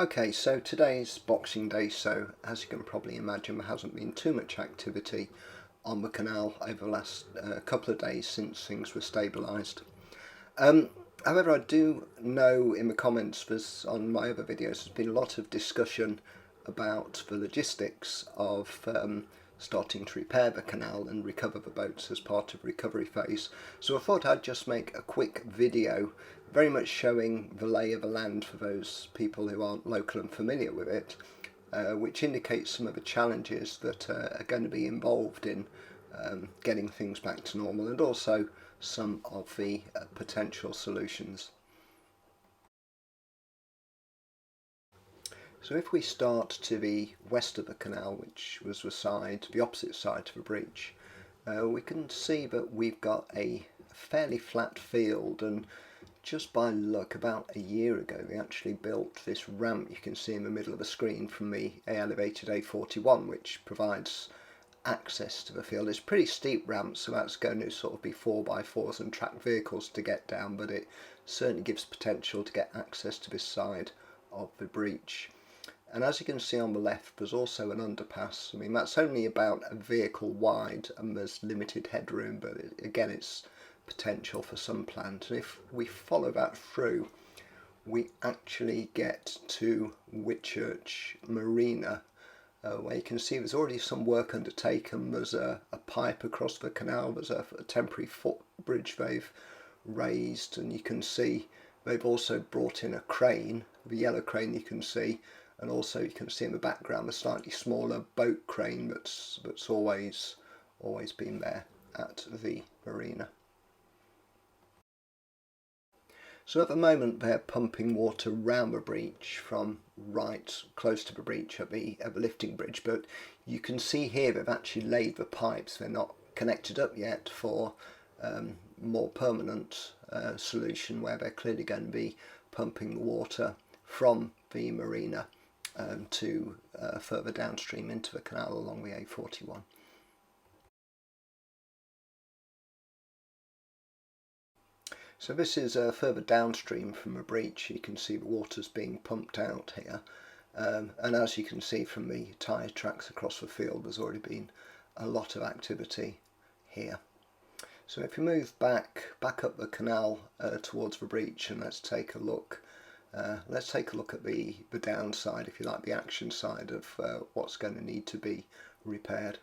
Okay, so today's Boxing Day, so as you can probably imagine, there hasn't been too much activity on the canal over the last couple of days since things were stabilised. Um, However, I do know in the comments on my other videos there's been a lot of discussion about the logistics of starting to repair the canal and recover the boats as part of recovery phase. So I thought I'd just make a quick video very much showing the lay of the land for those people who aren't local and familiar with it, which indicates some of the challenges that are going to be involved in getting things back to normal, and also some of the potential solutions. So if we start to the west of the canal, which was the opposite side to the breach, we can see that we've got a fairly flat field, and just by luck about a year ago they actually built this ramp you can see in the middle of the screen from the elevated A41, which provides access to the field. It's a pretty steep ramp, so that's going to sort of be 4x4s and tracked vehicles to get down, but it certainly gives potential to get access to this side of the breach. And as you can see on the left, there's also an underpass. I mean, that's only about a vehicle wide and there's limited headroom, but again, it's potential for some plant. And if we follow that through, we actually get to Whitchurch Marina, where you can see there's already some work undertaken. There's a pipe across the canal, there's a temporary footbridge they've raised, and you can see they've also brought in a crane, the yellow crane you can see, and also you can see in the background the slightly smaller boat crane that's always been there at the marina. So at the moment they're pumping water round the breach from right close to the breach at the lifting bridge, but you can see here they've actually laid the pipes. They're not connected up yet for more permanent solution, where they're clearly going to be pumping the water from the marina to further downstream into the canal along the A41. So this is further downstream from a breach. You can see the water's being pumped out here, and as you can see from the tyre tracks across the field, there's already been a lot of activity here. So if we move back up the canal towards the breach, and let's take a look at the downside, if you like, the action side of what's going to need to be repaired.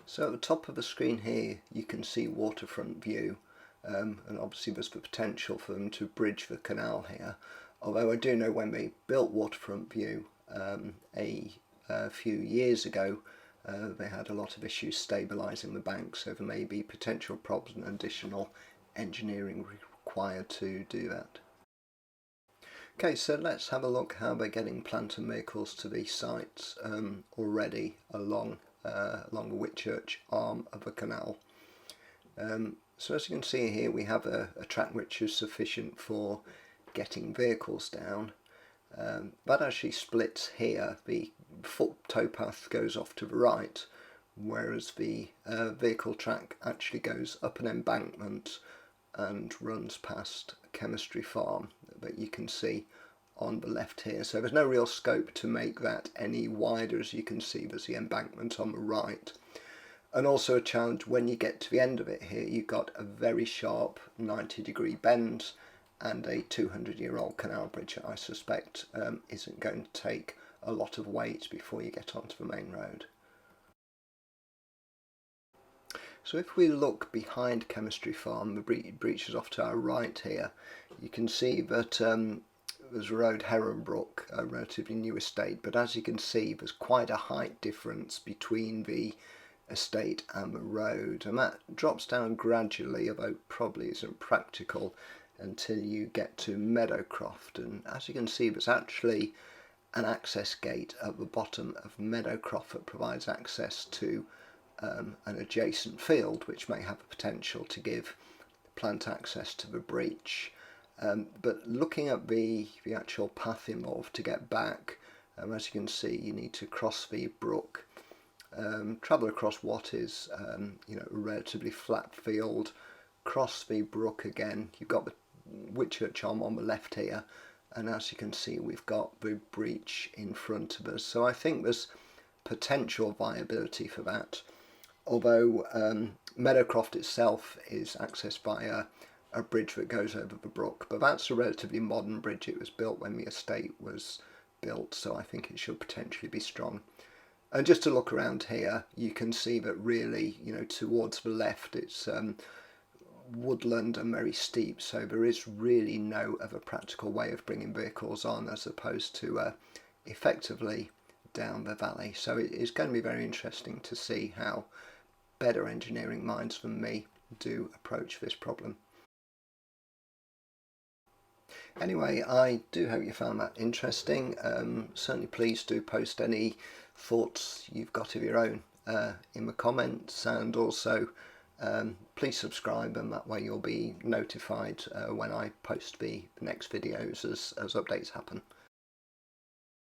So at the top of the screen here you can see waterfront view, and obviously there's the potential for them to bridge the canal here, although I do know when they built waterfront view a few years ago, they had a lot of issues stabilising the bank, so there may be potential problems and additional engineering required to do that. Okay, so let's have a look how they're getting plant and vehicles to these sites already along the Whitchurch arm of the canal. So as you can see here, we have a track which is sufficient for getting vehicles down. That actually splits here. The foot towpath goes off to the right, whereas the vehicle track actually goes up an embankment and runs past Chemistry Farm that you can see on the left here. So there's no real scope to make that any wider. As you can see, there's the embankment on the right, and also a challenge when you get to the end of it here, you've got a very sharp 90-degree bend and a 200-year-old canal bridge that I suspect isn't going to take a lot of weight before you get onto the main road. So if we look behind Chemistry Farm, the breach is off to our right here, you can see that there's Road Heronbrook, a relatively new estate, but as you can see there's quite a height difference between the estate and the road, and that drops down gradually, although probably isn't practical until you get to Meadowcroft. And as you can see, there's actually an access gate at the bottom of Meadowcroft that provides access to an adjacent field, which may have the potential to give plant access to the breach. But looking at the actual path involved to get back, as you can see, you need to cross the brook travel across what is you know, a relatively flat field, cross the brook again. You've got the Whitchurch Arm on the left here, and as you can see we've got the breach in front of us, so I think there's potential viability for that, although Meadowcroft itself is accessed by a bridge that goes over the brook, but that's a relatively modern bridge. It was built when the estate was built, so I think it should potentially be strong. And just to look around here, you can see that really, you know, towards the left it's woodland and very steep, so there is really no other practical way of bringing vehicles on as opposed to effectively down the valley. So it is going to be very interesting to see how better engineering minds than me do approach this problem. Anyway, I do hope you found that interesting. Certainly please do post any thoughts you've got of your own in the comments, and also please subscribe, and that way you'll be notified when I post the next videos as updates happen.